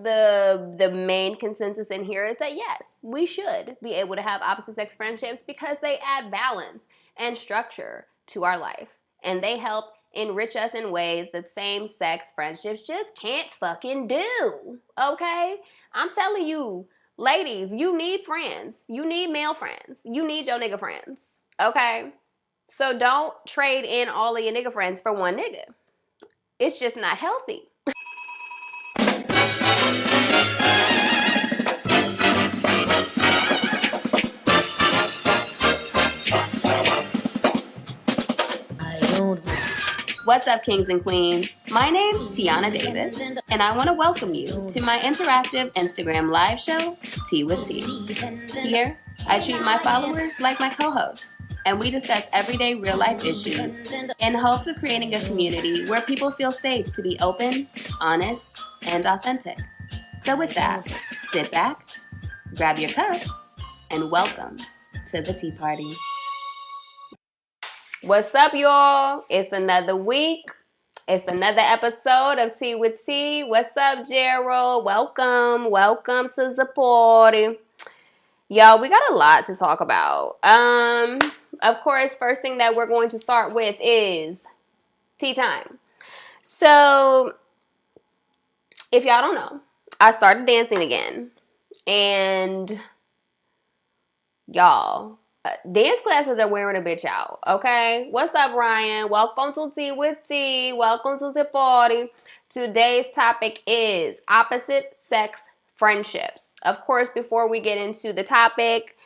the main consensus in here is that yes, we should be able to have opposite sex friendships because they add balance and structure to our life. And they help enrich us in ways that same sex friendships just can't fucking do. Okay? I'm telling you, ladies, you need friends. You need male friends. You need your nigga friends. Okay? So don't trade in all of your nigga friends for one nigga. It's just not healthy. What's up, kings and queens? My name's Tiana Davis, and I want to welcome you to my interactive Instagram live show, Tea with Tea. Here, I treat my followers like my co-hosts, and we discuss everyday real-life issues in hopes of creating a community where people feel safe to be open, honest, and authentic. So with that, sit back, grab your cup, and welcome to the tea party. What's up, y'all? It's another week. It's another episode of Tea with Tea. What's up, Gerald? Welcome. Welcome to the party. Y'all, we got a lot to talk about. Of course, first thing that we're going to start with is tea time. So, if y'all don't know, I started dancing again. And, y'all, dance classes are wearing a bitch out, okay? What's up, Ryan? Welcome to Tea with Tea. Welcome to the party. Today's topic is opposite sex friendships. Of course, before we get into the topic,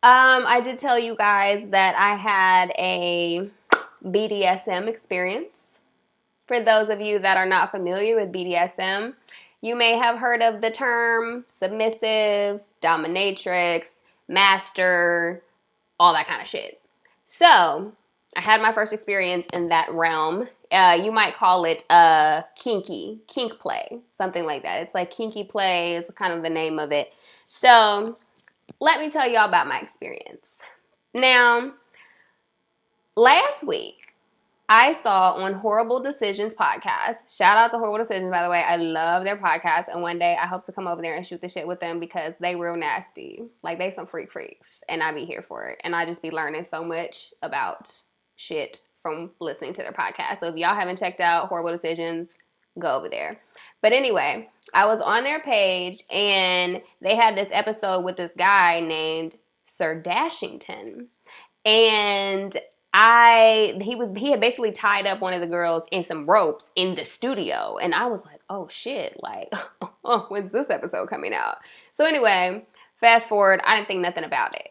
I did tell you guys that I had a BDSM experience. For those of you that are not familiar with BDSM, you may have heard of the term submissive, dominatrix, master, all that kind of shit. So, I had my first experience in that realm. You might call it kink play, something like that. It's like kinky play is kind of the name of it. So, let me tell y'all about my experience. Now, last week, I saw on Horrible Decisions podcast, shout out to Horrible Decisions, by the way. I love their podcast, and one day I hope to come over there and shoot the shit with them because they real nasty. Like, they some freaks, and I be here for it. And I just be learning so much about shit from listening to their podcast. So if y'all haven't checked out Horrible Decisions, go over there. But anyway, I was on their page, and they had this episode with this guy named Sir Dashington. And he had basically tied up one of the girls in some ropes in the studio. And I was like, oh shit, like, when's this episode coming out? So anyway, fast forward, I didn't think nothing about it.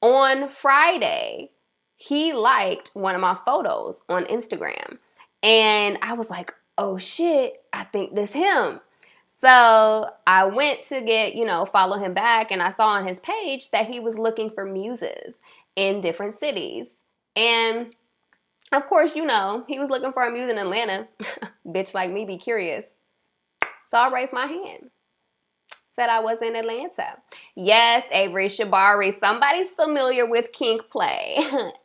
On Friday, he liked one of my photos on Instagram. And I was like, oh shit, I think this him. So I went to get, follow him back. And I saw on his page that he was looking for muses in different cities. And, of course, he was looking for a muse in Atlanta. Bitch like me be curious. So I raised my hand. Said I was in Atlanta. Yes, Avery, shibari. Somebody's familiar with kink play.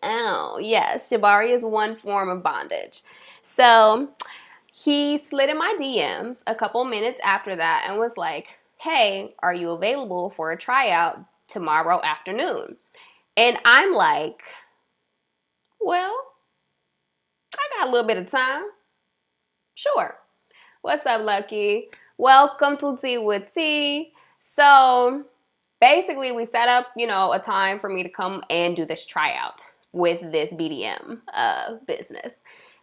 Oh, yes. Shibari is one form of bondage. So he slid in my DMs a couple minutes after that and was like, hey, are you available for a tryout tomorrow afternoon? And I'm like, well, I got a little bit of time. Sure. What's up, Lucky? Welcome to Tea with Tea. So basically we set up, a time for me to come and do this tryout with this BDM business.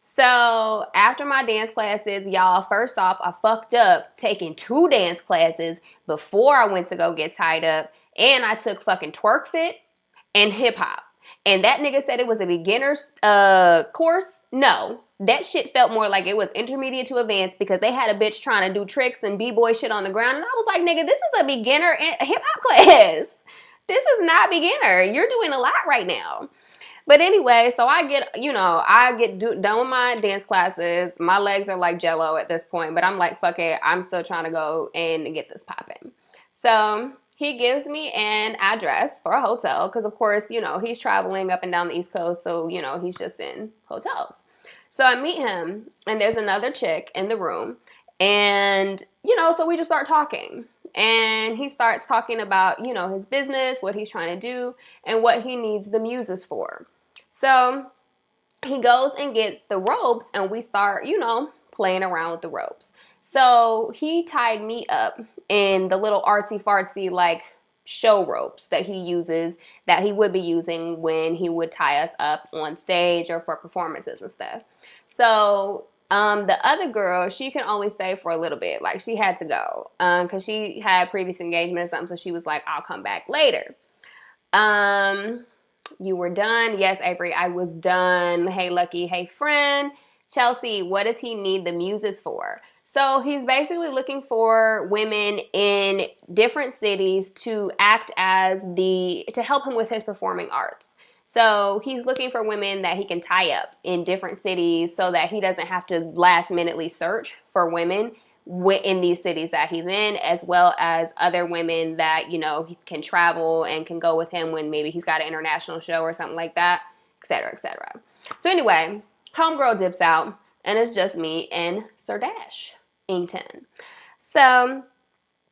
So after my dance classes, y'all, first off, I fucked up taking 2 dance classes before I went to go get tied up. And I took fucking twerk fit and hip hop. And that nigga said it was a beginner's course. No, that shit felt more like it was intermediate to advanced because they had a bitch trying to do tricks and b-boy shit on the ground. And I was like, nigga, this is a beginner hip hop class. This is not beginner. You're doing a lot right now. But anyway, so I get done with my dance classes. My legs are like jello at this point, but I'm like, fuck it. I'm still trying to go and get this popping. So he gives me an address for a hotel because, of course, he's traveling up and down the East Coast. So, he's just in hotels. So I meet him and there's another chick in the room And, so we just start talking. And he starts talking about, his business, what he's trying to do, and what he needs the muses for. So he goes and gets the ropes, and we start, playing around with the ropes. So he tied me up in the little artsy fartsy, like, show ropes that he uses, that he would be using when he would tie us up on stage or for performances and stuff. So the other girl, she can only stay for a little bit. Like, she had to go because she had previous engagement or something. So she was like, I'll come back later. You were done? Yes, Avery, I was done. Hey, Lucky. Hey, friend. Chelsea, what does he need the muses for? So he's basically looking for women in different cities to act as to help him with his performing arts. So he's looking for women that he can tie up in different cities so that he doesn't have to last minutely search for women in these cities that he's in, as well as other women that, he can travel and can go with him when maybe he's got an international show or something like that, et cetera, et cetera. So anyway, homegirl dips out, and it's just me and Sir Dashington. So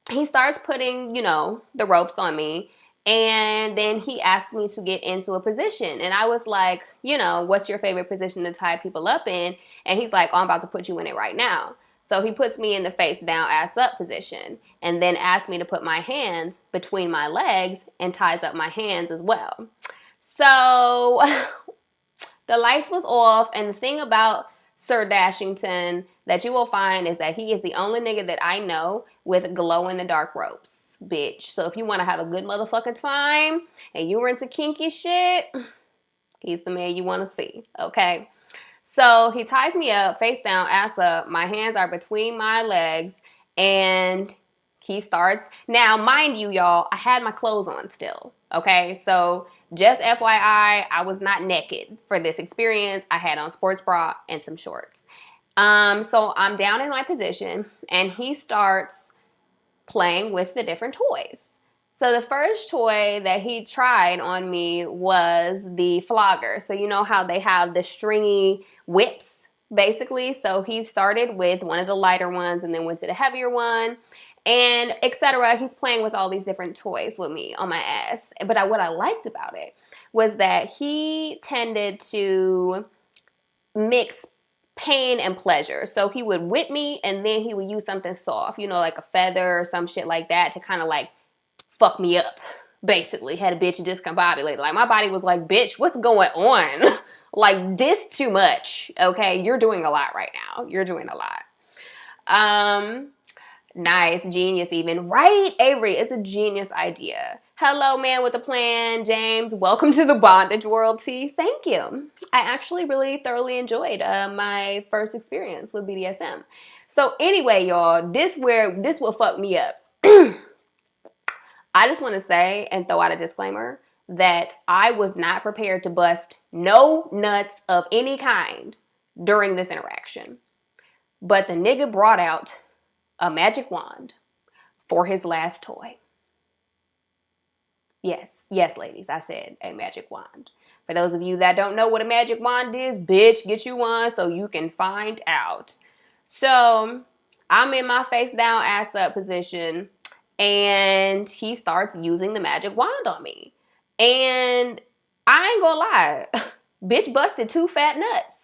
he starts putting, the ropes on me, and then he asked me to get into a position. And I was like, what's your favorite position to tie people up in? And he's like, oh, I'm about to put you in it right now. So he puts me in the face down, ass up position, and then asks me to put my hands between my legs and ties up my hands as well. So the lights was off, and the thing about Sir Dashington that you will find is that he is the only nigga that I know with glow-in-the-dark ropes, bitch. So if you want to have a good motherfucking time and you were into kinky shit, he's the man you want to see, okay? So he ties me up, face down, ass up. My hands are between my legs, and he starts. Now, mind you, y'all, I had my clothes on still, okay? So just FYI, I was not naked for this experience. I had on sports bra and some shorts. So I'm down in my position, and he starts playing with the different toys. So the first toy that he tried on me was the flogger. So you know how they have the stringy whips, basically? So he started with one of the lighter ones and then went to the heavier one, and etc. He's playing with all these different toys with me on my ass. But what I liked about it was that he tended to mix pain and pleasure. So he would whip me, and then he would use something soft, like a feather or some shit like that to kind of like fuck me up. Basically, had a bitch discombobulated. Like, my body was like, bitch, what's going on? Like, this too much. Okay, you're doing a lot right now. You're doing a lot. Nice, genius even. Right, Avery, it's a genius idea. Hello, man with a plan. James, welcome to the bondage world, T. Thank you. I actually really thoroughly enjoyed my first experience with BDSM. So anyway, y'all, this will fuck me up. I just want to say and throw out a disclaimer that I was not prepared to bust no nuts of any kind during this interaction. But the nigga brought out a magic wand for his last toy. Yes, ladies, I said a magic wand. For those of you that don't know what a magic wand is, bitch, get you one so you can find out. So I'm in my face down, ass up position, and he starts using the magic wand on me. And I ain't gonna lie, bitch busted 2 fat nuts.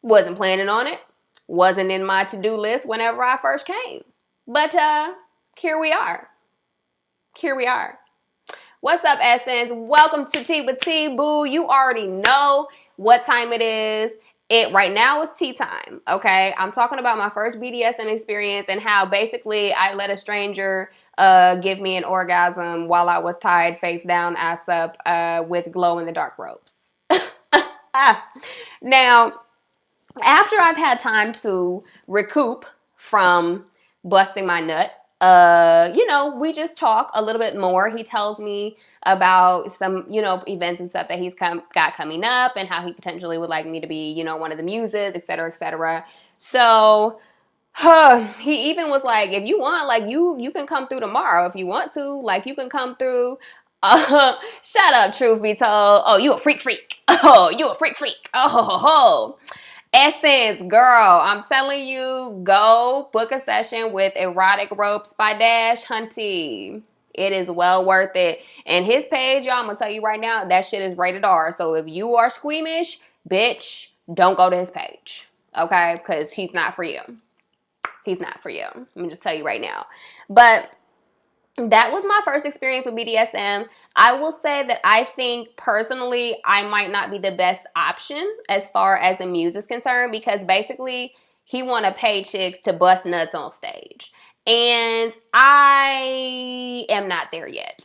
Wasn't planning on it. Wasn't in my to-do list whenever I first came. But here we are. What's up, Essence? Welcome to Tea with Tea, boo. You already know what time it is. Right now is tea time, okay? I'm talking about my first BDSM experience and how basically I let a stranger give me an orgasm while I was tied face down, ass up with glow-in-the-dark ropes. Now, after I've had time to recoup from busting my nut, we just talk a little bit more. He tells me about some, events and stuff that he's got coming up and how he potentially would like me to be, one of the muses, et cetera, et cetera. So he even was like, if you want, like, you can come through tomorrow if you want to. Like, you can come through. Shut up, truth be told. Oh, you a freak. Oh, you a freak. Oh, ho, ho. Essence, girl, I'm telling you, go book a session with Erotic Ropes by Dash Hunty. It is well worth it. And his page, y'all, I'm gonna tell you right now, that shit is rated R. So if you are squeamish, bitch, don't go to his page. Okay? Because he's not for you. He's not for you. Let me just tell you right now. But that was my first experience with BDSM. I will say that I think personally I might not be the best option as far as the music is concerned, because basically he want to pay chicks to bust nuts on stage. And I am not there yet.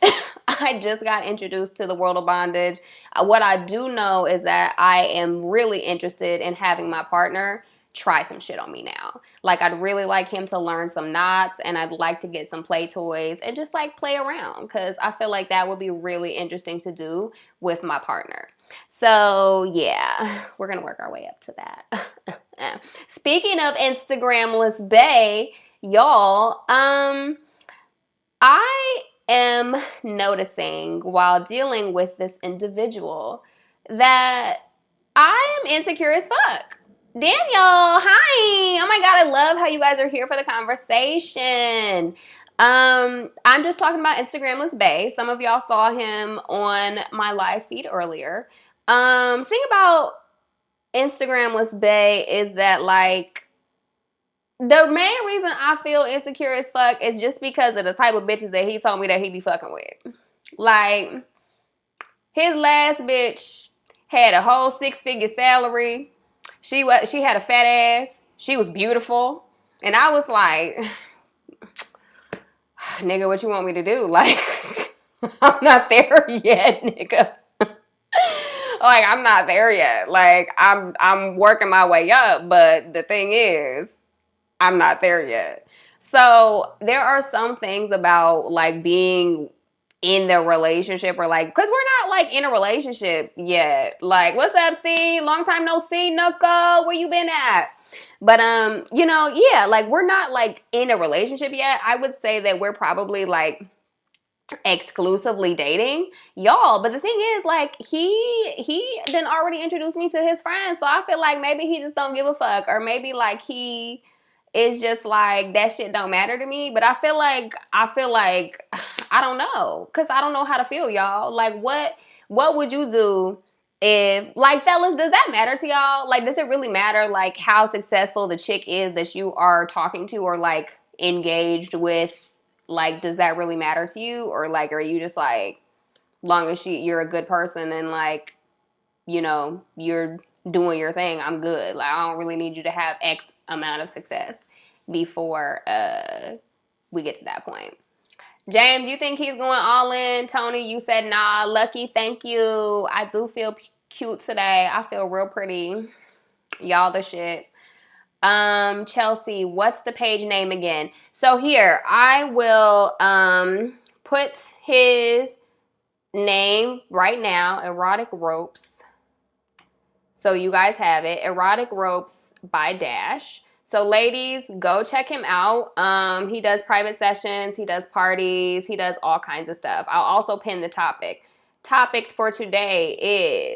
I just got introduced to the world of bondage. What I do know is that I am really interested in having my partner try some shit on me now. Like, I'd really like him to learn some knots, and I'd like to get some play toys and just like play around, because I feel like that would be really interesting to do with my partner. So yeah, we're gonna work our way up to that. Speaking of Instagramless bae, y'all, I am noticing while dealing with this individual that I am insecure as fuck. Daniel, hi. Oh my God, I love how you guys are here for the conversation. I'm just talking about Instagramless bae. Some of y'all saw him on my live feed earlier. Thing about Instagramless bae is that, like, the main reason I feel insecure as fuck is just because of the type of bitches that he told me that he be fucking with. Like, his last bitch had a whole 6-figure salary. She had a fat ass. She was beautiful. And I was like, nigga, what you want me to do? Like, I'm not there yet, nigga. Like, I'm not there yet. Like, I'm working my way up, but the thing is, I'm not there yet. So there are some things about, like, being in the relationship, or like, because we're not like in a relationship yet. Like, what's up, C? Long time no see, Nucko. Where you been at? But you know, yeah, like, we're not like in a relationship yet. I would say that we're probably like exclusively dating, y'all. But the thing is, like, he then already introduced me to his friends, so I feel like maybe he just don't give a fuck, or maybe like he is just like, that shit don't matter to me. But I feel like I don't know, because I don't know how to feel, y'all. Like, what would you do if, like, fellas, does that matter to y'all? Like, does it really matter, like, how successful the chick is that you are talking to or like engaged with? Like, does that really matter to you? Or like, are you just like, long as you're a good person and, like, you know, you're doing your thing, I'm good. Like, I don't really need you to have X amount of success before we get to that point. James, you think he's going all in? Tony, you said nah. Lucky, thank you. I do feel cute today. I feel real pretty. Y'all the shit. Chelsea, what's the page name again? So here, I will put his name right now, Erotic Ropes. So you guys have it, Erotic Ropes by Dash. So ladies, go check him out. He does private sessions, he does parties, he does all kinds of stuff. I'll also pin the topic. Topic for today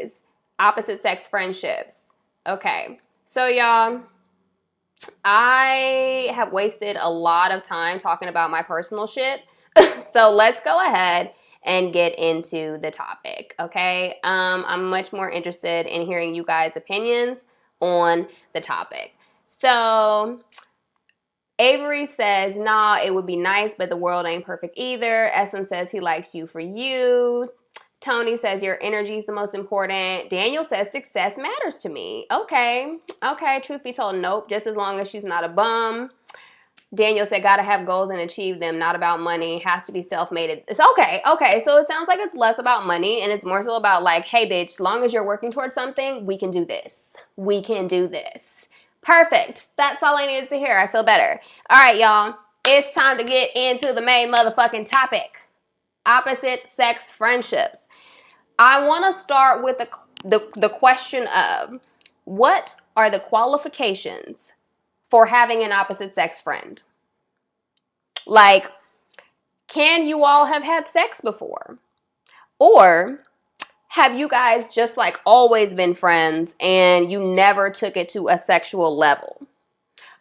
is opposite sex friendships. Okay, so y'all, I have wasted a lot of time talking about my personal shit. So let's go ahead and get into the topic, okay? I'm much more interested in hearing you guys' opinions on the topic. So Avery says, nah, it would be nice, but the world ain't perfect either. Essence says he likes you for you. Tony says your energy is the most important. Daniel says success matters to me. Okay. Truth be told, nope. Just as long as she's not a bum. Daniel said, gotta have goals and achieve them. Not about money. Has to be self-made. It's okay. So it sounds like it's less about money and it's more so about, like, hey, bitch, long as you're working towards something, we can do this. We can do this. Perfect. That's all I needed to hear. I feel better. All right, y'all. It's time to get into the main motherfucking topic. Opposite sex friendships. I want to start with the question of, what are the qualifications for having an opposite sex friend? Like, can you all have had sex before? Or have you guys just like always been friends and you never took it to a sexual level?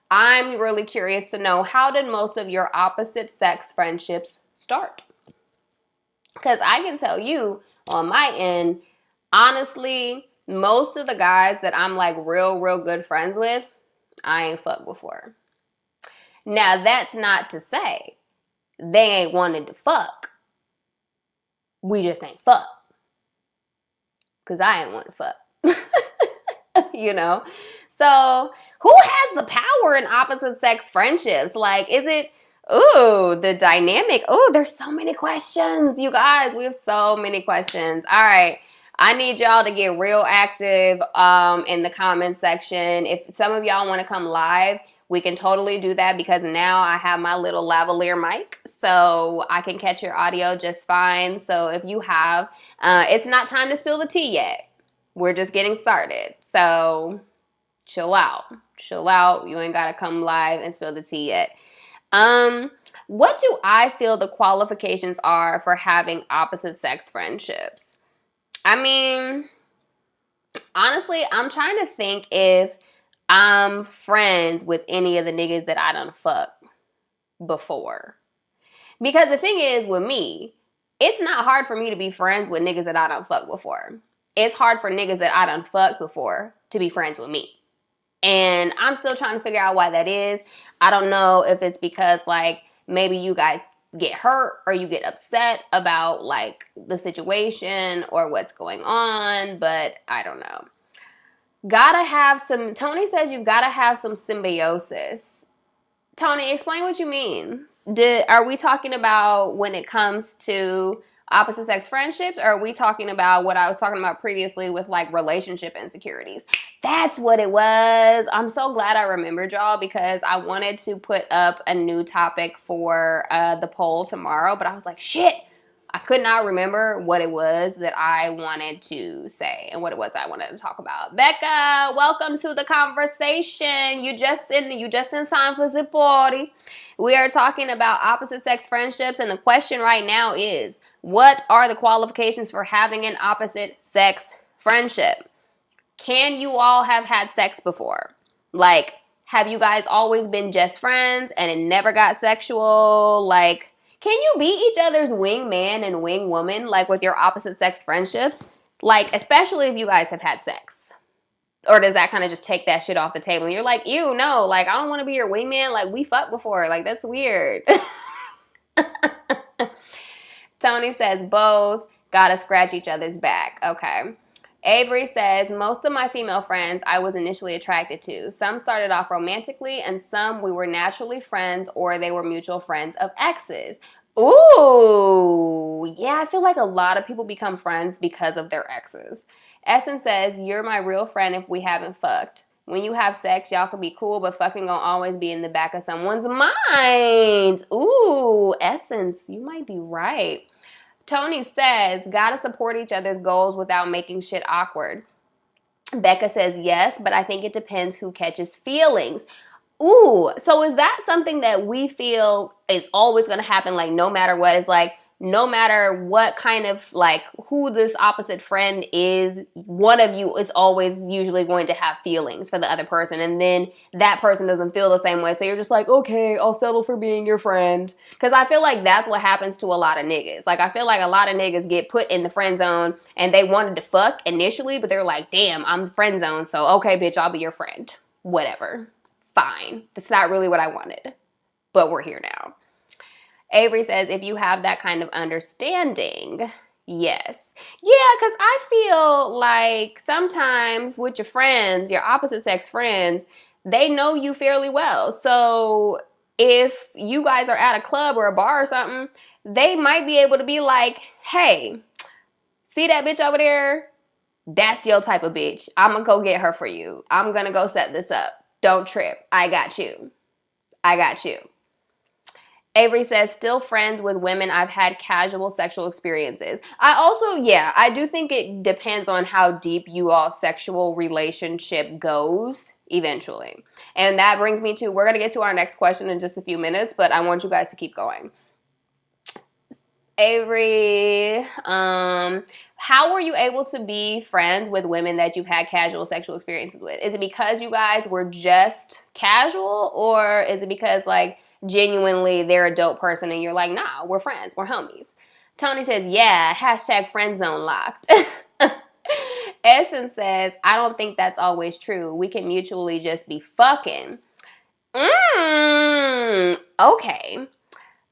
I'm really curious to know, how did most of your opposite sex friendships start? Because I can tell you on my end, honestly, most of the guys that I'm like real good friends with, I ain't fucked before. Now, that's not to say they ain't wanted to fuck. We just ain't fuck. Because I ain't want to fuck. You know? So, who has the power in opposite sex friendships? Like, is it, the dynamic? There's so many questions, you guys. We have so many questions. All right. I need y'all to get real active in the comment section. If some of y'all want to come live, we can totally do that, because now I have my little lavalier mic, so I can catch your audio just fine. So if you have, it's not time to spill the tea yet. We're just getting started. So chill out. Chill out. You ain't got to come live and spill the tea yet. What do I feel the qualifications are for having opposite sex friendships? I mean, honestly, I'm trying to think if I'm friends with any of the niggas that I done fucked before. Because the thing is, with me, it's not hard for me to be friends with niggas that I done fucked before. It's hard for niggas that I done fucked before to be friends with me. And I'm still trying to figure out why that is. I don't know if it's because, like, maybe you guys get hurt or you get upset about, like, the situation or what's going on, but I don't know. Tony says you've got to have some symbiosis. Tony, explain what you mean. Are we talking about when it comes to opposite sex friendships, or are we talking about what I was talking about previously with like relationship insecurities? That's what it was. I'm so glad I remembered, y'all, because I wanted to put up a new topic for the poll tomorrow, but I was like, shit, I could not remember what it was that I wanted to say and what it was I wanted to talk about. Becca, welcome to the conversation. You just in time for the party. We are talking about opposite sex friendships, and the question right now is, what are the qualifications for having an opposite sex friendship? Can you all have had sex before? Like, have you guys always been just friends and it never got sexual? Like, can you be each other's wingman and wingwoman, like with your opposite sex friendships? Like, especially if you guys have had sex. Or does that kind of just take that shit off the table? And you're like, ew, no, like, I don't want to be your wingman. Like, we fucked before. Like, that's weird. Tony says both. Gotta scratch each other's back. Okay. Avery says, most of my female friends I was initially attracted to. Some started off romantically, and some we were naturally friends, or they were mutual friends of exes. Ooh, yeah, I feel like a lot of people become friends because of their exes. Essence says, you're my real friend if we haven't fucked. When you have sex, y'all can be cool, but fucking gonna always be in the back of someone's mind. Ooh, Essence, you might be right. Tony says, gotta support each other's goals without making shit awkward. Becca says, yes, but I think it depends who catches feelings. Ooh, so is that something that we feel is always going to happen, like no matter what? It's like, no matter what kind of, like, who this opposite friend is, one of you is always usually going to have feelings for the other person, and then that person doesn't feel the same way, so you're just like, okay, I'll settle for being your friend. Because I feel like that's what happens to a lot of niggas. Like, I feel like a lot of niggas get put in the friend zone, and they wanted to fuck initially, but they're like, damn, I'm friend zone, so okay, bitch, I'll be your friend. Whatever. Fine. That's not really what I wanted, but we're here now. Avery says, if you have that kind of understanding, yes. Yeah, because I feel like sometimes with your friends, your opposite sex friends, they know you fairly well. So if you guys are at a club or a bar or something, they might be able to be like, hey, see that bitch over there? That's your type of bitch. I'm going to go get her for you. I'm going to go set this up. Don't trip. I got you. I got you. Avery says, still friends with women I've had casual sexual experiences. I do think it depends on how deep you all's sexual relationship goes eventually. And that brings me to, we're going to get to our next question in just a few minutes, but I want you guys to keep going. Avery, how were you able to be friends with women that you've had casual sexual experiences with? Is it because you guys were just casual, or is it because like genuinely they're a dope person and you're like, nah, we're friends, we're homies? Tony says, yeah, hashtag friend zone locked. Essence says, I don't think that's always true. We can mutually just be fucking. Okay.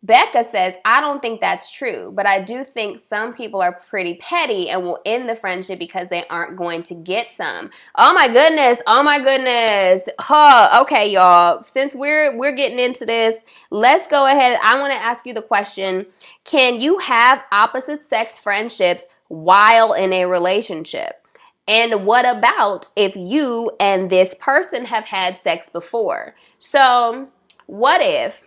Becca says, I don't think that's true, but I do think some people are pretty petty and will end the friendship because they aren't going to get some. Oh my goodness. Oh my goodness. Huh. Okay, y'all. Since we're getting into this, let's go ahead. I want to ask you the question, can you have opposite sex friendships while in a relationship? And what about if you and this person have had sex before? So, what if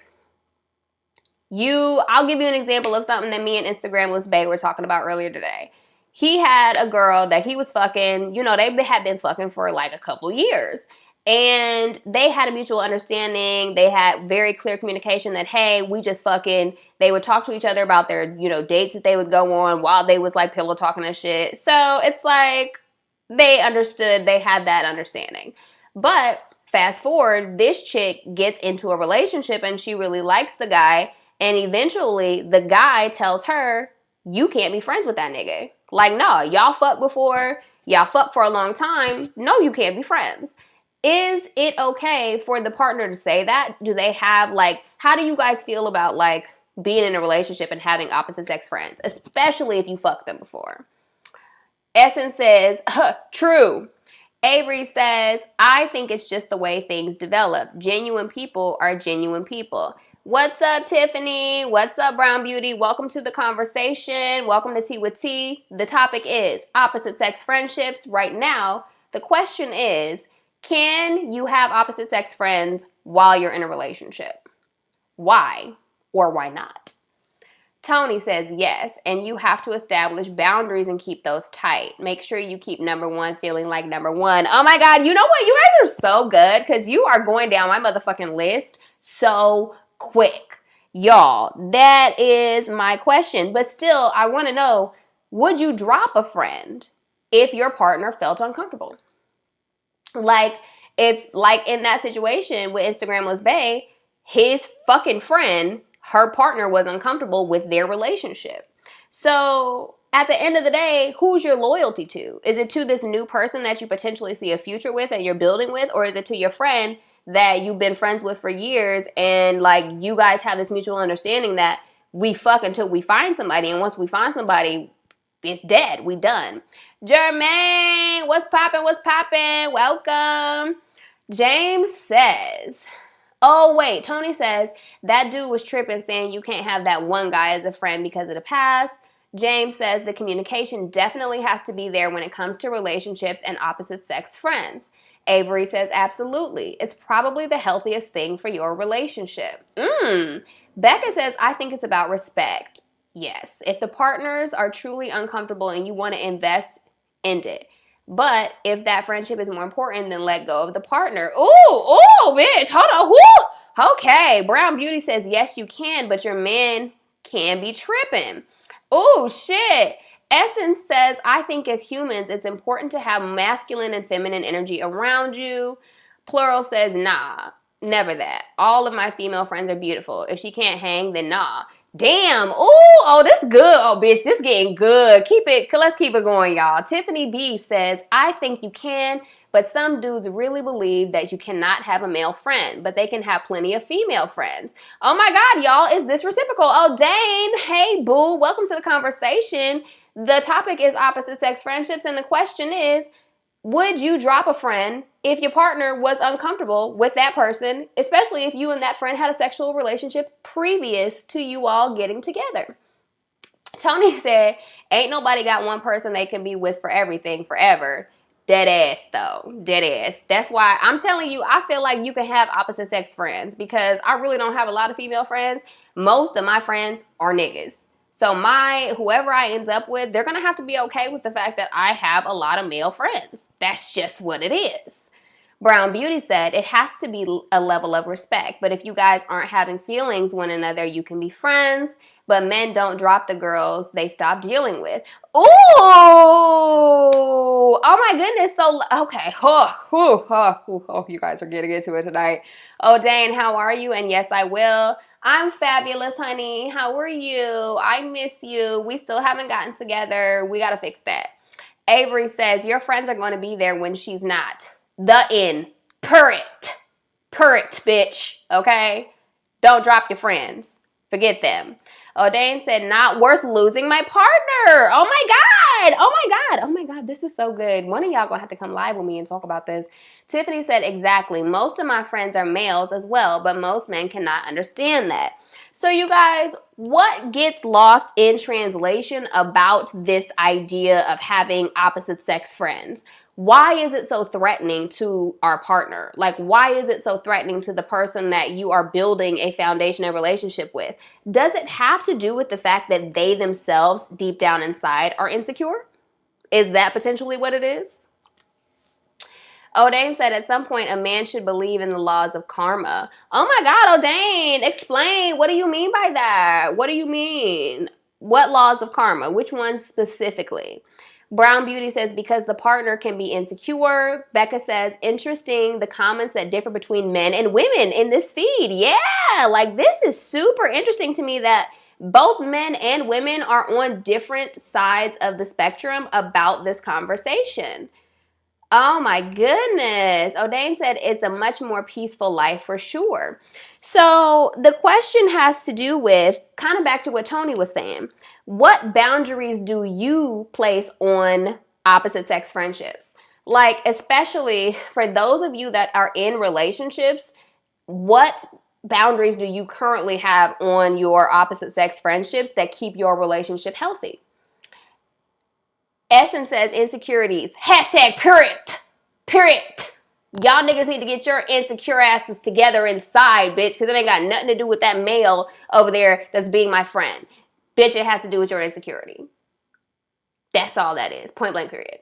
I'll give you an example of something that me and Instagramless Bae were talking about earlier today. He had a girl that he was fucking, they had been fucking for like a couple years. And they had a mutual understanding. They had very clear communication that, hey, we just fucking, they would talk to each other about their, dates that they would go on while they was like pillow talking and shit. So it's like they understood, they had that understanding. But fast forward, this chick gets into a relationship and she really likes the guy. And eventually, the guy tells her, you can't be friends with that nigga. Like, no, y'all fucked before. Y'all fucked for a long time. No, you can't be friends. Is it okay for the partner to say that? Do they have, like, how do you guys feel about, like, being in a relationship and having opposite sex friends? Especially if you fucked them before. Essence says, true. Avery says, I think it's just the way things develop. Genuine people are genuine people. What's up, Tiffany? What's up, Brown Beauty? Welcome to the conversation. Welcome to Tea with Tea. The topic is opposite sex friendships. Right now, the question is, can you have opposite sex friends while you're in a relationship? Why or why not? Tony says yes, and you have to establish boundaries and keep those tight. Make sure you keep number one feeling like number one. Oh my God, you know what? You guys are so good because you are going down my motherfucking list so quick. Y'all, that is my question. But still, I want to know, would you drop a friend if your partner felt uncomfortable? Like, if, like in that situation with Instagramless Bae, his fucking friend, her partner was uncomfortable with their relationship. So at the end of the day, who's your loyalty to? Is it to this new person that you potentially see a future with and you're building with? Or is it to your friend that you've been friends with for years and like you guys have this mutual understanding that we fuck until we find somebody, and once we find somebody, it's dead. We done. Jermaine, what's poppin'? What's poppin'? Welcome. James says, oh wait, Tony says that dude was tripping saying you can't have that one guy as a friend because of the past. James says the communication definitely has to be there when it comes to relationships and opposite sex friends. Avery says absolutely. It's probably the healthiest thing for your relationship. Becca says I think it's about respect. Yes, if the partners are truly uncomfortable and you want to invest, end it. But if that friendship is more important, then let go of the partner. Ooh, bitch, hold on. Whoo. Okay, Brown Beauty says yes, you can, but your man can be tripping. Oh, shit. Essence says, I think as humans, it's important to have masculine and feminine energy around you. Plural says, nah, never that. All of my female friends are beautiful. If she can't hang, then nah. Damn. Oh, this good. Oh, bitch, this getting good. Let's keep it going, y'all. Tiffany B says, I think you can, but some dudes really believe that you cannot have a male friend, but they can have plenty of female friends. Oh my God, y'all, is this reciprocal? Oh, Dane. Hey, boo. Welcome to the conversation. The topic is opposite sex friendships, and the question is, would you drop a friend if your partner was uncomfortable with that person, especially if you and that friend had a sexual relationship previous to you all getting together? Tony said, ain't nobody got one person they can be with for everything forever. Dead ass, though. Dead ass. That's why I'm telling you, I feel like you can have opposite sex friends because I really don't have a lot of female friends. Most of my friends are niggas. So whoever I end up with, they're going to have to be okay with the fact that I have a lot of male friends. That's just what it is. Brown Beauty said, it has to be a level of respect, but if you guys aren't having feelings one another, you can be friends, but men don't drop the girls they stop dealing with. Ooh! Oh my goodness. So, okay. You guys are getting into it tonight. Oh, Dane, how are you? And yes, I will. I'm fabulous, honey. How are you? I miss you. We still haven't gotten together. We got to fix that. Avery says, your friends are going to be there when she's not. The end. Purr it. Purr it, bitch. Okay? Don't drop your friends. Forget them. O'Dane said, not worth losing my partner. Oh my God. Oh my God. Oh my God. This is so good. One of y'all gonna have to come live with me and talk about this. Tiffany said, exactly. Most of my friends are males as well, but most men cannot understand that. So you guys, what gets lost in translation about this idea of having opposite sex friends? Why is it so threatening to our partner? Like, why is it so threatening to the person that you are building a foundation and relationship with? Does it have to do with the fact that they themselves, deep down inside, are insecure? Is that potentially what it is? O'Dane said, at some point, a man should believe in the laws of karma. Oh my God, O'Dane, explain. What do you mean by that? What do you mean? What laws of karma? Which ones specifically? Brown Beauty says, because the partner can be insecure. Becca says, interesting, the comments that differ between men and women in this feed. Yeah, like this is super interesting to me that both men and women are on different sides of the spectrum about this conversation. Oh my goodness. O'Dane said it's a much more peaceful life for sure. So the question has to do with, kind of back to what Tony was saying, what boundaries do you place on opposite sex friendships? Like, especially for those of you that are in relationships, what boundaries do you currently have on your opposite sex friendships that keep your relationship healthy? Essence says insecurities. Hashtag period. Period. Y'all niggas need to get your insecure asses together inside, bitch, because it ain't got nothing to do with that male over there that's being my friend. Bitch, it has to do with your insecurity. That's all that is. Point blank period.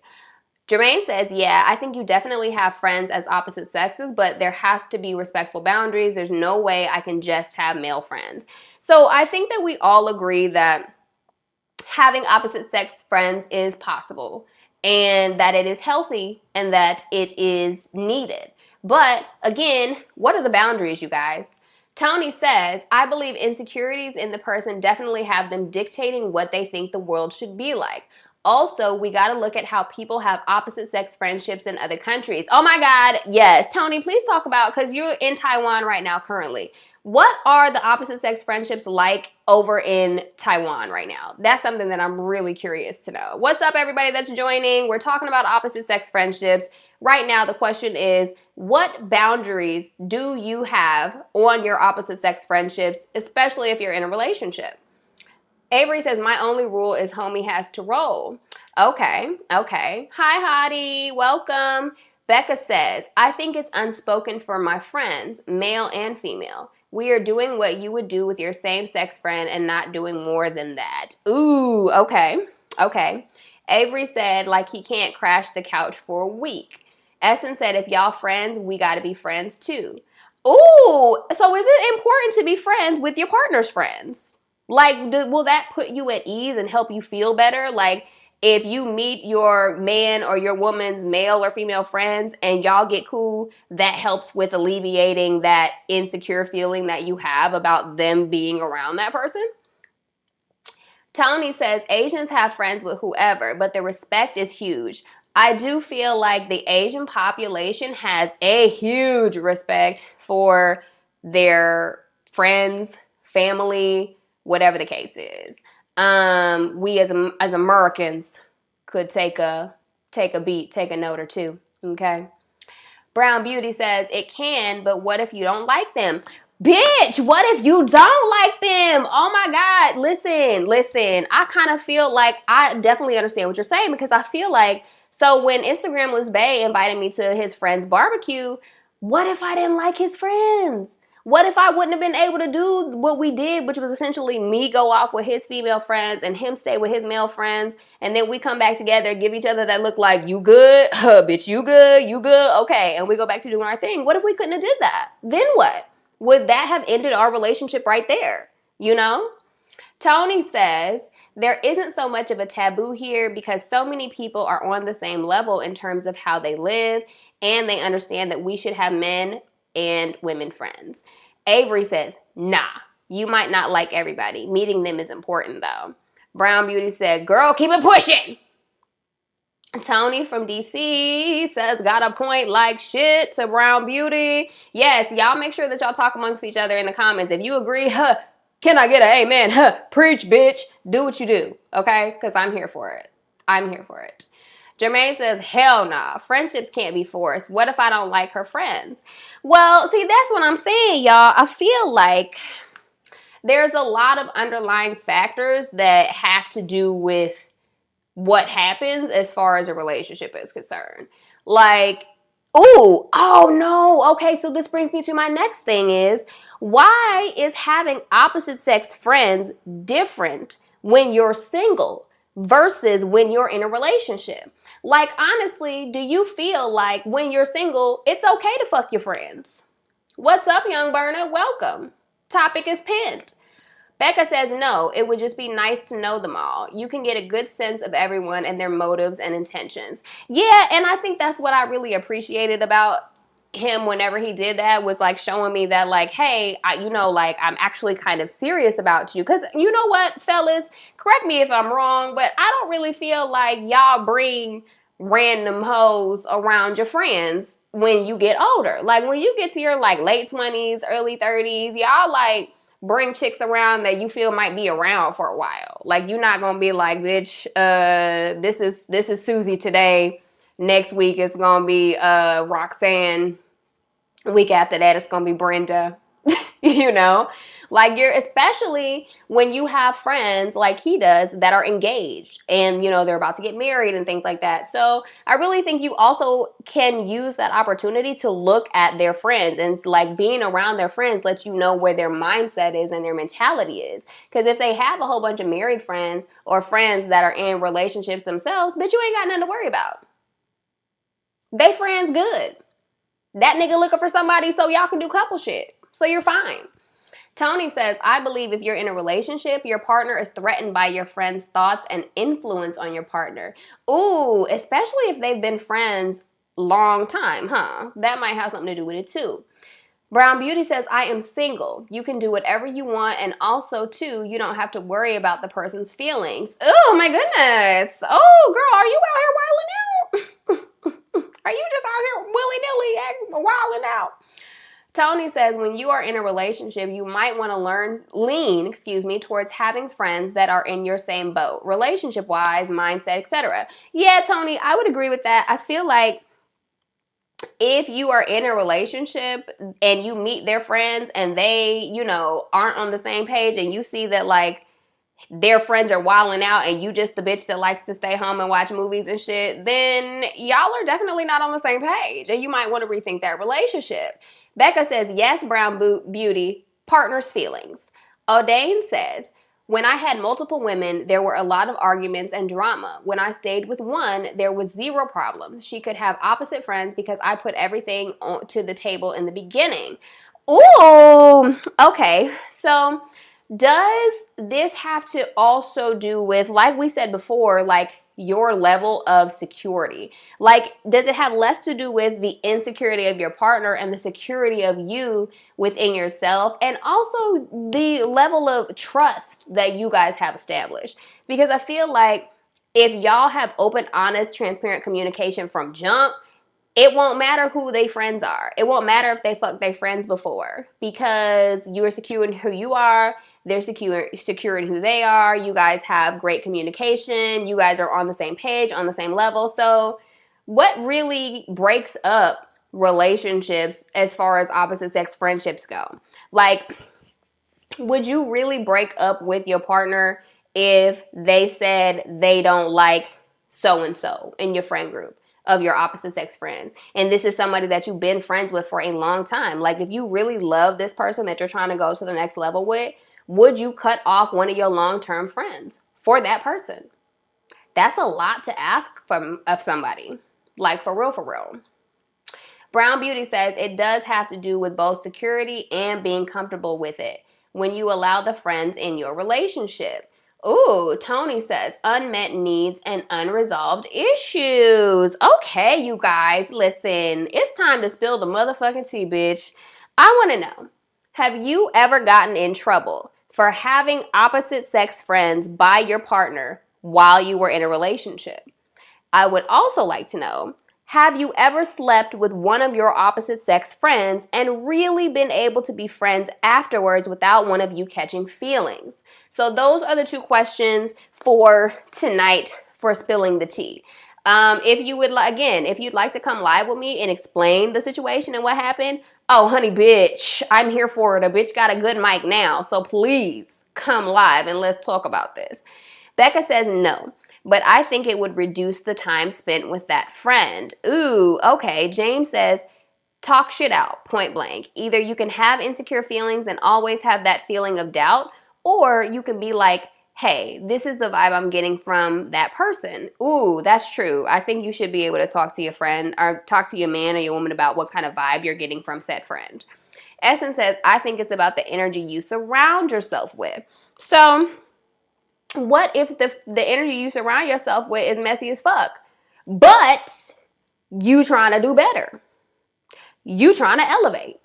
Jermaine says, yeah, I think you definitely have friends as opposite sexes, but there has to be respectful boundaries. There's no way I can just have male friends. So I think that we all agree that having opposite sex friends is possible and that it is healthy and that it is needed. But again, what are the boundaries, you guys? Tony says, I believe insecurities in the person definitely have them dictating what they think the world should be like. Also, we got to look at how people have opposite sex friendships in other countries. Oh my God, yes. Tony, please talk about, because you're in Taiwan right now currently. What are the opposite sex friendships like over in Taiwan right now? That's something that I'm really curious to know. What's up, everybody that's joining? We're talking about opposite sex friendships. Right now, the question is, what boundaries do you have on your opposite sex friendships, especially if you're in a relationship? Avery says, my only rule is homie has to roll. Okay. Hi, Hottie. Welcome. Becca says, I think it's unspoken for my friends, male and female. We are doing what you would do with your same-sex friend and not doing more than that. Ooh, okay. Avery said, like he can't crash the couch for a week. Essence said, if y'all friends, we got to be friends too. Ooh, so is it important to be friends with your partner's friends? Like, will that put you at ease and help you feel better? Like, if you meet your man or your woman's male or female friends and y'all get cool, that helps with alleviating that insecure feeling that you have about them being around that person. Tony says, Asians have friends with whoever, but the respect is huge. I do feel like the Asian population has a huge respect for their friends, family, whatever the case is. We as Americans could take a beat, take a note or two, okay? Brown Beauty says, it can, but what if you don't like them? Bitch, what if you don't like them? Oh my God, listen. I kind of feel like I definitely understand what you're saying, because I feel like, so when Instagramless Bay invited me to his friend's barbecue, what if I didn't like his friends? What if I wouldn't have been able to do what we did, which was essentially me go off with his female friends and him stay with his male friends, and then we come back together, give each other that look like, you good? Bitch, you good? You good? Okay, and we go back to doing our thing. What if we couldn't have did that? Then what? Would that have ended our relationship right there? You know? Tony says, there isn't so much of a taboo here because so many people are on the same level in terms of how they live, and they understand that we should have men and women friends. Avery says, nah, you might not like everybody. Meeting them is important though. Brown Beauty said, girl, keep it pushing. Tony from DC says, got a point like shit to Brown Beauty. Yes, y'all make sure that y'all talk amongst each other in the comments. If you agree, can I get an amen? Preach, bitch. Do what you do, okay? Because I'm here for it. I'm here for it. Jermaine says, hell nah. Friendships can't be forced. What if I don't like her friends? Well, see, that's what I'm saying, y'all. I feel like there's a lot of underlying factors that have to do with what happens as far as a relationship is concerned. Like, oh no. Okay, so this brings me to my next thing is, why is having opposite sex friends different when you're single versus when you're in a relationship? Like, honestly, do you feel like when you're single, it's okay to fuck your friends? What's up, young burner? Welcome. Topic is pinned. Becca says, no, it would just be nice to know them all. You can get a good sense of everyone and their motives and intentions. Yeah, and I think that's what I really appreciated about him whenever he did that, was like showing me that, like, hey, I'm actually kind of serious about you. Because you know what, fellas, correct me if I'm wrong, but I don't really feel like y'all bring random hoes around your friends when you get older. Like, when you get to your like late 20s, early 30s, y'all like bring chicks around that you feel might be around for a while. Like, you're not gonna be like, bitch, this is Susie today. Next week it's gonna be Roxanne. Week after that it's gonna be Brenda. You know? Like, especially when you have friends like he does that are engaged and, they're about to get married and things like that. So I really think you also can use that opportunity to look at their friends, and like being around their friends lets you know where their mindset is and their mentality is. Because if they have a whole bunch of married friends or friends that are in relationships themselves, bitch, you ain't got nothing to worry about. They friends good. That nigga looking for somebody so y'all can do couple shit. So you're fine. Tony says, I believe if you're in a relationship, your partner is threatened by your friend's thoughts and influence on your partner. Ooh, especially if they've been friends long time, huh? That might have something to do with it too. Brown Beauty says, I am single. You can do whatever you want, and also too, you don't have to worry about the person's feelings. Oh my goodness. Oh girl, are you out here wilding out? Are you just out here willy-nilly wilding out? Tony says, when you are in a relationship, you might want to lean towards having friends that are in your same boat, relationship-wise, mindset, etc. Yeah, Tony, I would agree with that. I feel like if you are in a relationship and you meet their friends and they, aren't on the same page, and you see that, like, their friends are wilding out and you just the bitch that likes to stay home and watch movies and shit, then y'all are definitely not on the same page, and you might want to rethink that relationship. Becca says, yes, Brown Beauty, partner's feelings. O'Dane says, when I had multiple women, there were a lot of arguments and drama. When I stayed with one, there was zero problems. She could have opposite friends because I put everything to the table in the beginning. Ooh, okay. So does this have to also do with, like we said before, like your level of security? Like, does it have less to do with the insecurity of your partner and the security of you within yourself, and also the level of trust that you guys have established? Because I feel like if y'all have open, honest, transparent communication from jump, it won't matter who they friends are. It won't matter if they fucked their friends before, because you are secure in who you are. They're secure in who they are. You guys have great communication. You guys are on the same page, on the same level. So what really breaks up relationships as far as opposite sex friendships go? Like, would you really break up with your partner if they said they don't like so-and-so in your friend group? of your opposite sex friends. And this is somebody that you've been friends with for a long time. Like, if you really love this person that you're trying to go to the next level with, would you cut off one of your long-term friends for that person? That's a lot to ask of somebody. Like, for real, for real. Brown Beauty says it does have to do with both security and being comfortable with it when you allow the friends in your relationship. Ooh, Tony says unmet needs and unresolved issues. Okay, you guys, listen. It's time to spill the motherfucking tea, bitch. I want to know, have you ever gotten in trouble for having opposite sex friends by your partner while you were in a relationship? I would also like to know, have you ever slept with one of your opposite sex friends and really been able to be friends afterwards without one of you catching feelings? So those are the two questions for tonight for spilling the tea. If you would, again, if you'd like to come live with me and explain the situation and what happened, oh, honey, bitch, I'm here for it. A bitch got a good mic now, so please come live and let's talk about this. Becca says no, but I think it would reduce the time spent with that friend. Ooh, okay. James says, talk shit out, point blank. Either you can have insecure feelings and always have that feeling of doubt, or you can be like, hey, this is the vibe I'm getting from that person. Ooh, that's true. I think you should be able to talk to your friend or talk to your man or your woman about what kind of vibe you're getting from said friend. Essence says, I think it's about the energy you surround yourself with. So what if the energy you surround yourself with is messy as fuck, but you trying to do better? You trying to elevate?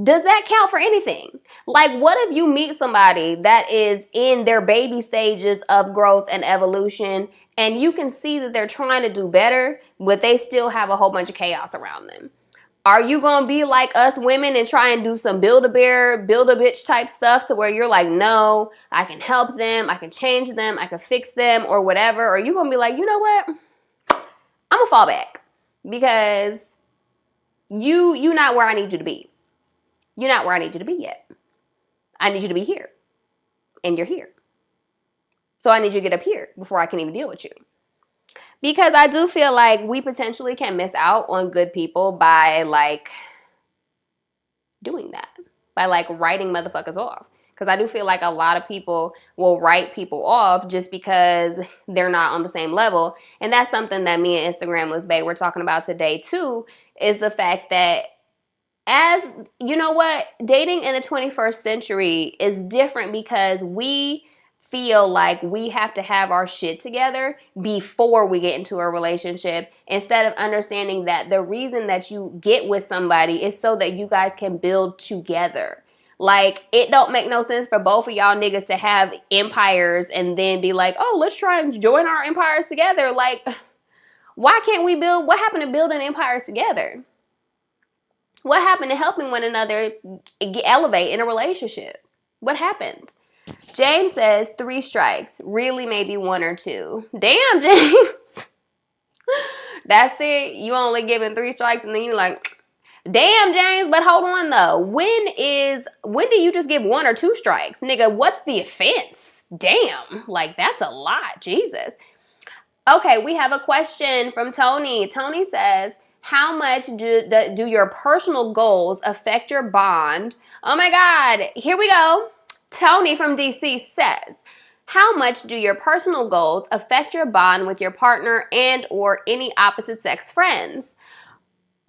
Does that count for anything? Like, what if you meet somebody that is in their baby stages of growth and evolution, and you can see that they're trying to do better, but they still have a whole bunch of chaos around them? Are you going to be like us women and try and do some build-a-bear, build-a-bitch type stuff to where you're like, no, I can help them, I can change them, I can fix them, or whatever? Or are you going to be like, you know what? I'm going to fall back because you're not where I need you to be. You're not where I need you to be yet. I need you to be here. And you're here. So I need you to get up here before I can even deal with you. Because I do feel like we potentially can miss out on good people by, like, doing that. By, like, writing motherfuckers off. Because I do feel like a lot of people will write people off just because they're not on the same level. And that's something that me and Instagramless Bae were talking about today, too, is the fact that as, you know what, dating in the 21st century is different because we feel like we have to have our shit together before we get into a relationship, instead of understanding that the reason that you get with somebody is so that you guys can build together. Like, it don't make no sense for both of y'all niggas to have empires and then be like, oh, let's try and join our empires together. Like, why can't we build? What happened to building empires together? What happened to helping one another elevate in a relationship? What happened? James says 3 strikes. Really, maybe 1 or 2. Damn, James. That's it. You only giving 3 strikes and then you like, damn, James, but hold on though. When do you just give 1 or 2 strikes? Nigga, what's the offense? Damn. Like, that's a lot. Jesus. Okay, we have a question from Tony. Tony says, how much do your personal goals affect your bond? Oh my God, here we go. Tony from DC says, how much do your personal goals affect your bond with your partner and or any opposite sex friends?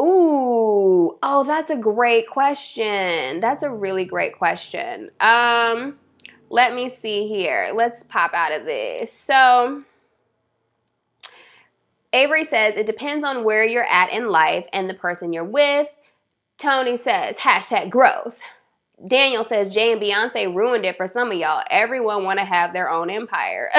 Ooh, oh, that's a great question. That's a really great question. Let me see here. Let's pop out of this. So Avery says, it depends on where you're at in life and the person you're with. Tony says, hashtag growth. Daniel says, Jay and Beyonce ruined it for some of y'all. Everyone want to have their own empire.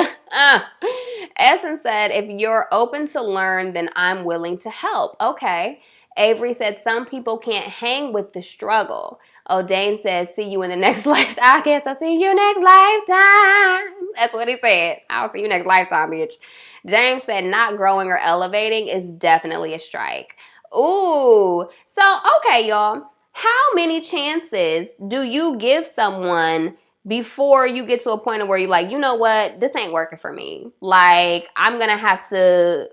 Essence said, if you're open to learn, then I'm willing to help. Okay. Avery said, some people can't hang with the struggle. Oh, Dane says, see you in the next lifetime. I guess I'll see you next lifetime. That's what he said. I'll see you next lifetime, bitch. James said, not growing or elevating is definitely a strike. Ooh. So, okay, y'all. How many chances do you give someone before you get to a point of where you're like, you know what? This ain't working for me. Like, I'm going to have to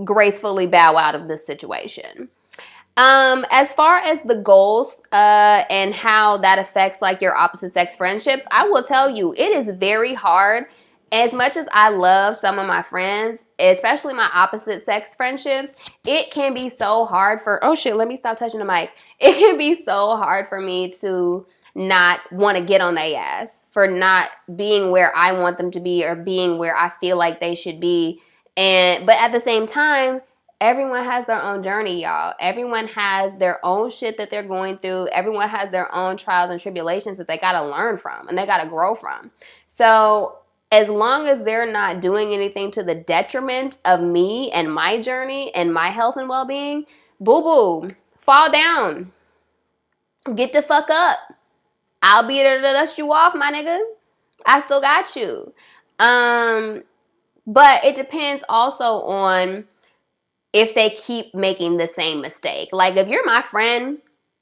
gracefully bow out of this situation. As far as the goals and how that affects like your opposite sex friendships, I will tell you, it is very hard. As much as I love some of my friends, especially my opposite sex friendships, it can be so hard for, oh shit, let me stop touching the mic. It can be so hard for me to not want to get on their ass, for not being where I want them to be or being where I feel like they should be. But at the same time, everyone has their own journey, y'all. Everyone has their own shit that they're going through. Everyone has their own trials and tribulations that they got to learn from and they got to grow from. So as long as they're not doing anything to the detriment of me and my journey and my health and well-being, boo-boo, fall down. Get the fuck up. I'll be there to dust you off, my nigga. I still got you. But it depends also on if they keep making the same mistake. Like, if you're my friend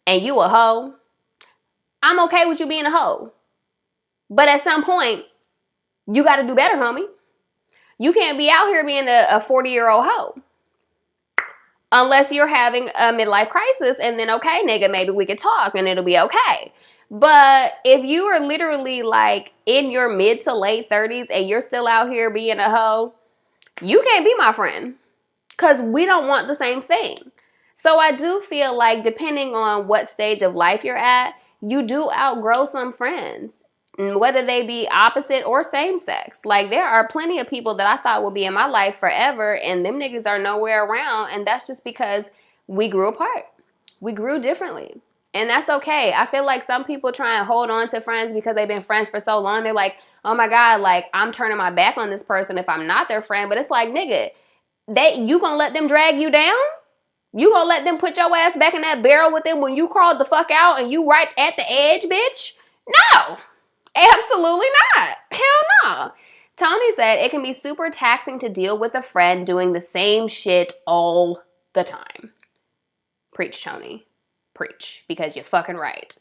and you a hoe, I'm okay with you being a hoe. But at some point, you got to do better, homie. You can't be out here being a 40-year-old hoe. Unless you're having a midlife crisis, and then, okay, nigga, maybe we could talk and it'll be okay. But if you are literally like in your mid to late 30s and you're still out here being a hoe, you can't be my friend. Because we don't want the same thing. So I do feel like depending on what stage of life you're at, you do outgrow some friends, whether they be opposite or same sex. Like, there are plenty of people that I thought would be in my life forever, and them niggas are nowhere around, and that's just because we grew apart. We grew differently. And that's okay. I feel like some people try and hold on to friends because they've been friends for so long. They're like, oh my God, like, I'm turning my back on this person if I'm not their friend. But it's like, nigga, you gonna let them drag you down? You gonna let them put your ass back in that barrel with them when you crawled the fuck out and you right at the edge, bitch? No, absolutely not. Hell no. Tony said it can be super taxing to deal with a friend doing the same shit all the time. Preach, Tony. Preach, because you're fucking right.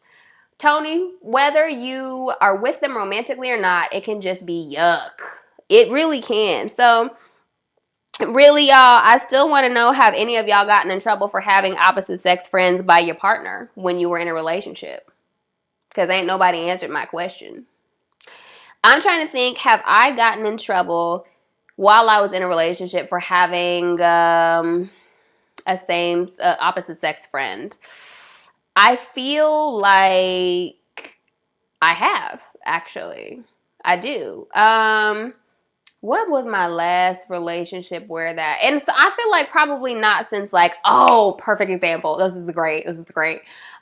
Tony, whether you are with them romantically or not, it can just be yuck. It really can. So, really, y'all, I still want to know, have any of y'all gotten in trouble for having opposite sex friends by your partner when you were in a relationship? Because ain't nobody answered my question. I'm trying to think, have I gotten in trouble while I was in a relationship for having a opposite sex friend? I feel like I have, actually. I do. What was my last relationship where that, and so I feel like probably not since like, oh, perfect example. This is great.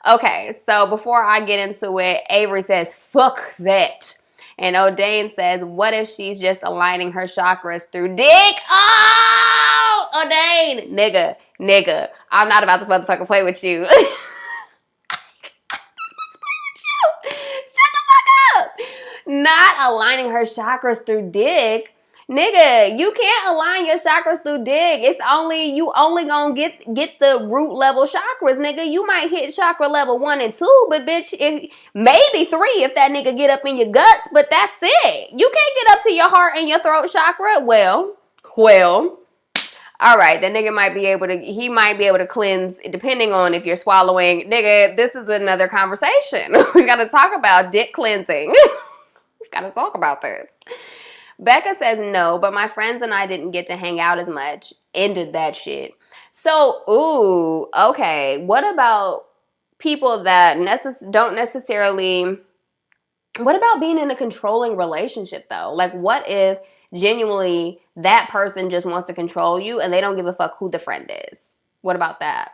Okay, so before I get into it, Avery says, fuck that. And O'Dane says, what if she's just aligning her chakras through dick? Oh, O'Dane, nigga, I'm not about to motherfucking play with you. Shut the fuck up. Not aligning her chakras through dick. Nigga, you can't align your chakras through dick. You only gonna get the root level chakras, nigga. You might hit chakra level 1 and 2, but bitch, maybe 3 if that nigga get up in your guts, but that's it. You can't get up to your heart and your throat chakra. Well, all right, that nigga might be able to cleanse, depending on if you're swallowing. Nigga, this is another conversation. We gotta talk about dick cleansing. We gotta talk about this. Becca says no, but my friends and I didn't get to hang out as much. Ended that shit. So, ooh, okay. What about people that don't necessarily... What about being in a controlling relationship, though? Like, what if genuinely that person just wants to control you and they don't give a fuck who the friend is? What about that?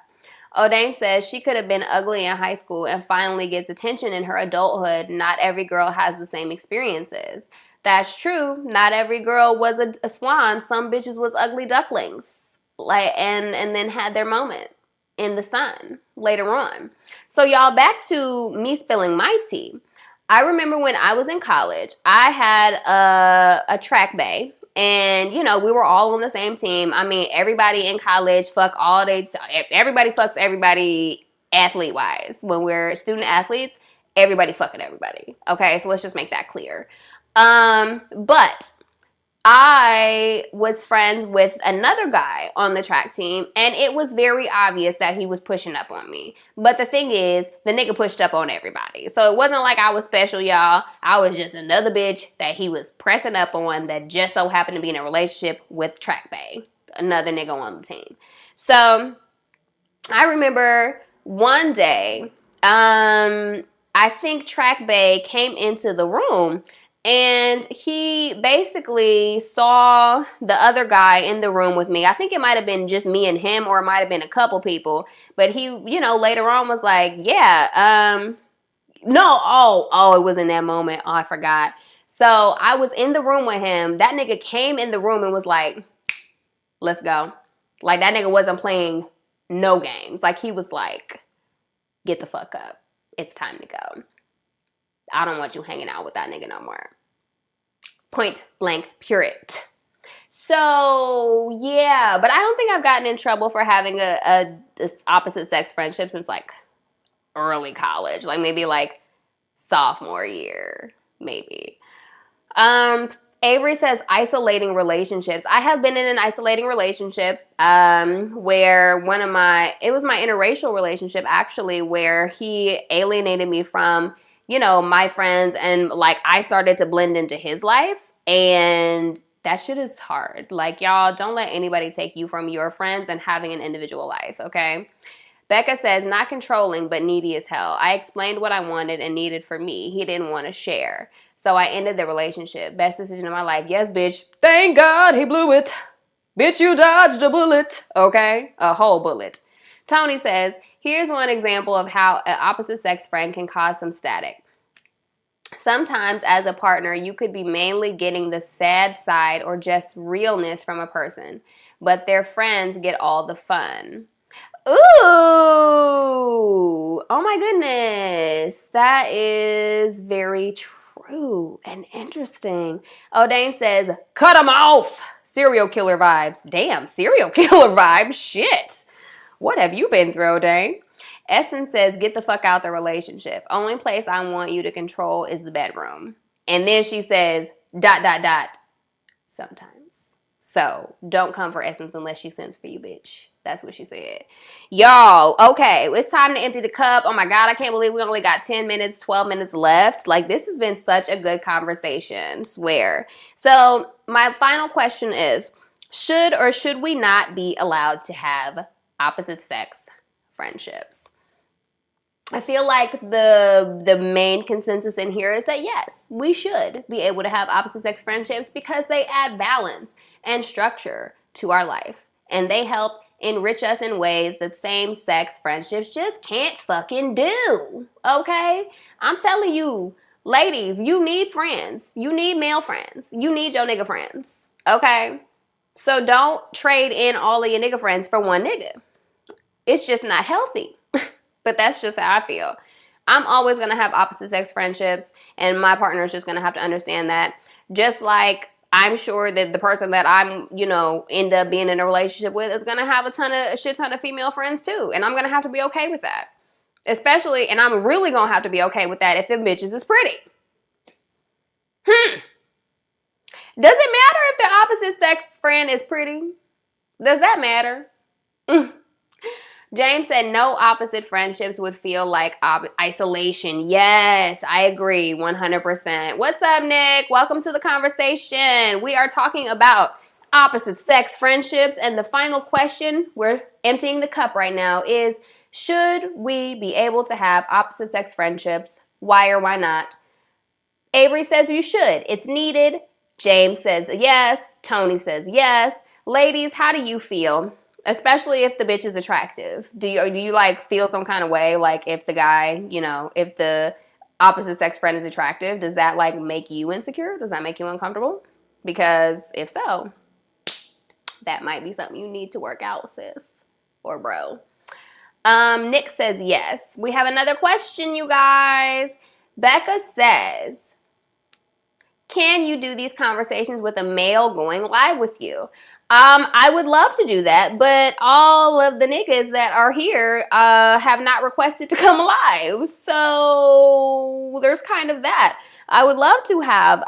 O'Dane says she could have been ugly in high school and finally gets attention in her adulthood. Not every girl has the same experiences. That's true. Not every girl was a swan. Some bitches was ugly ducklings, and then had their moment in the sun later on. So y'all, back to me spilling my tea. I remember when I was in college, I had a track bae, and we were all on the same team. I mean, everybody in college everybody fucks everybody athlete wise. When we're student athletes, everybody fucking everybody. Okay, so let's just make that clear. But I was friends with another guy on the track team, and it was very obvious that he was pushing up on me. But the thing is, the nigga pushed up on everybody. So it wasn't like I was special, y'all. I was just another bitch that he was pressing up on that just so happened to be in a relationship with Track Bay, another nigga on the team. So I remember one day, I think Track Bay came into the room, and he basically saw the other guy in the room with me. I think it might have been just me and him, or it might have been a couple people. But he, later on was like, yeah, no, it was in that moment. Oh, I forgot. So I was in the room with him. That nigga came in the room and was like, let's go. Like, that nigga wasn't playing no games. Like, he was like, get the fuck up. It's time to go. I don't want you hanging out with that nigga no more. Point blank, period. So, yeah. But I don't think I've gotten in trouble for having a opposite sex friendship since, like, early college. Like, maybe, like, sophomore year. Maybe. Avery says isolating relationships. I have been in an isolating relationship where it was my interracial relationship actually, where he alienated me from, my friends, and like I started to blend into his life, and that shit is hard. Like, y'all, don't let anybody take you from your friends and having an individual life, okay? Becca says, not controlling, but needy as hell. I explained what I wanted and needed for me. He didn't want to share. So I ended the relationship. Best decision of my life. Yes, bitch. Thank God he blew it. Bitch, you dodged a bullet. Okay? A whole bullet. Tony says, here's one example of how an opposite sex friend can cause some static. Sometimes as a partner, you could be mainly getting the sad side or just realness from a person, but their friends get all the fun. Ooh, oh my goodness. That is very true and interesting. O'Dane says, cut them off. Serial killer vibes. Damn, serial killer vibes. Shit. What have you been through, O'Dane? Essence says, get the fuck out the relationship. Only place I want you to control is the bedroom. And then she says, ... sometimes. So don't come for Essence unless she sends for you, bitch. That's what she said. Y'all, okay, it's time to empty the cup. Oh my God, I can't believe we only got 10 minutes, 12 minutes left. Like, this has been such a good conversation, swear. So my final question is, should or should we not be allowed to have opposite sex friendships? I feel like the main consensus in here is that yes, we should be able to have opposite sex friendships because they add balance and structure to our life. And they help enrich us in ways that same-sex friendships just can't fucking do, okay? I'm telling you, ladies, you need friends. You need male friends. You need your nigga friends, okay? So don't trade in all of your nigga friends for one nigga. It's just not healthy, but that's just how I feel. I'm always going to have opposite-sex friendships, and my partner is just going to have to understand that. Just like I'm sure that the person that I'm, end up being in a relationship with is going to have a shit ton of female friends too. And I'm going to have to be okay with that. Especially, and I'm really going to have to be okay with that if them bitches is pretty. Does it matter if the opposite sex friend is pretty? Does that matter? James said no opposite friendships would feel like isolation. Yes, I agree 100%. What's up, Nick? Welcome to the conversation. We are talking about opposite sex friendships, and the final question, we're emptying the cup right now, is should we be able to have opposite sex friendships? Why or why not? Avery says you should. It's needed. James says yes. Tony says yes. Ladies, how do you feel? Especially if the bitch is attractive. Do you like feel some kind of way, like if the guy, if the opposite sex friend is attractive, does that like make you insecure? Does that make you uncomfortable? Because if so, that might be something you need to work out, sis or bro. Nick says yes. We have another question, you guys. Becca says, can you do these conversations with a male going live with you? I would love to do that, but all of the niggas that are here have not requested to come live. So there's kind of that. I would love to have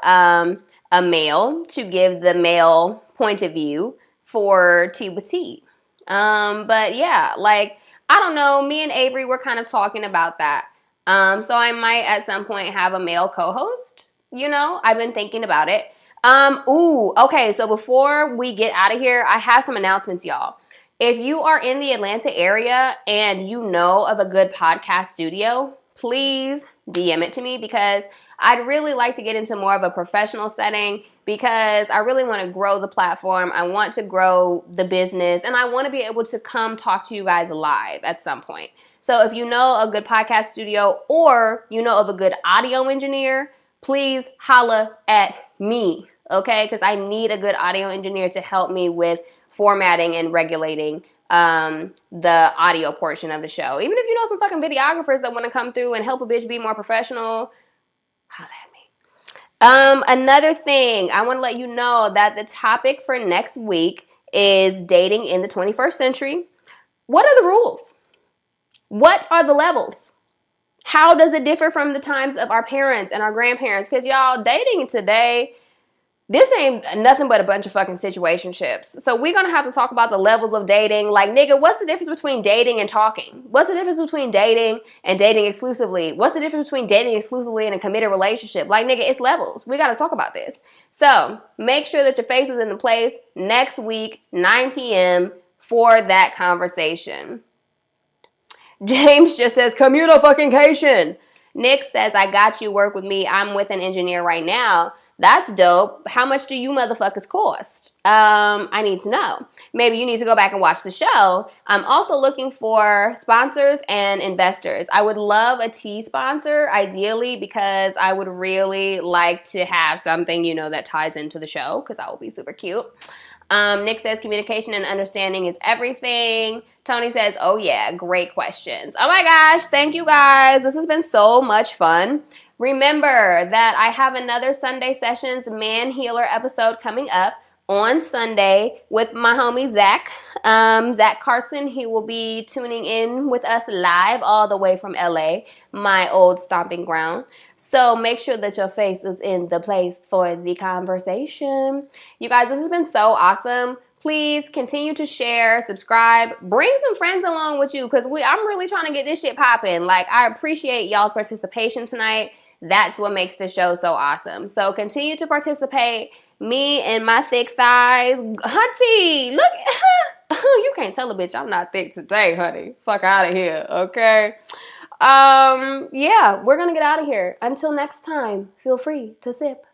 a a male to give the male point of view for Tea with Tea. But yeah, like, I don't know, me and Avery were kind of talking about that. So I might at some point have a male co-host, you know, I've been thinking about it. Okay, so before we get out of here, I have some announcements, y'all. If you are in the Atlanta area and you know of a good podcast studio, please DM it to me, because I'd really like to get into more of a professional setting, because I really want to grow the platform. I want to grow the business, and I want to be able to come talk to you guys live at some point. So if you know a good podcast studio, or you know of a good audio engineer, please holla at me, okay? Because I need a good audio engineer to help me with formatting and regulating the audio portion of the show. Even if you know some fucking videographers that want to come through and help a bitch be more professional, holla at me. Another thing, I want to let you know that the topic for next week is dating in the 21st century. What are the rules? What are the levels? How does it differ from the times of our parents and our grandparents? Because y'all, dating today, this ain't nothing but a bunch of fucking situationships. So we're going to have to talk about the levels of dating. Like, nigga, what's the difference between dating and talking? What's the difference between dating and dating exclusively? What's the difference between dating exclusively and a committed relationship? Like, nigga, it's levels. We got to talk about this. So make sure that your face is in the place next week, 9 p.m. for that conversation. James just says, communication. Nick says, I got you, work with me. I'm with an engineer right now. That's dope. How much do you motherfuckers cost? I need to know. Maybe you need to go back and watch the show. I'm also looking for sponsors and investors. I would love a tea sponsor, ideally, because I would really like to have something, you know, that ties into the show, because that will be super cute. Nick says communication and understanding is everything. Tony says, oh yeah, great questions. Oh my gosh, thank you guys. This has been so much fun. Remember that I have another Sunday Sessions Man Healer episode coming up on Sunday with my homie Zach. Zach Carson, he will be tuning in with us live all the way from LA, my old stomping ground. So make sure that your face is in the place for the conversation. You guys, this has been so awesome. Please continue to share, subscribe, bring some friends along with you, because I'm really trying to get this shit popping. Like, I appreciate y'all's participation tonight. That's what makes the show so awesome. So continue to participate. Me and my thick thighs. Hunty, look. You can't tell a bitch I'm not thick today, honey. Fuck out of here, okay? Yeah, we're going to get out of here. Until next time, feel free to sip.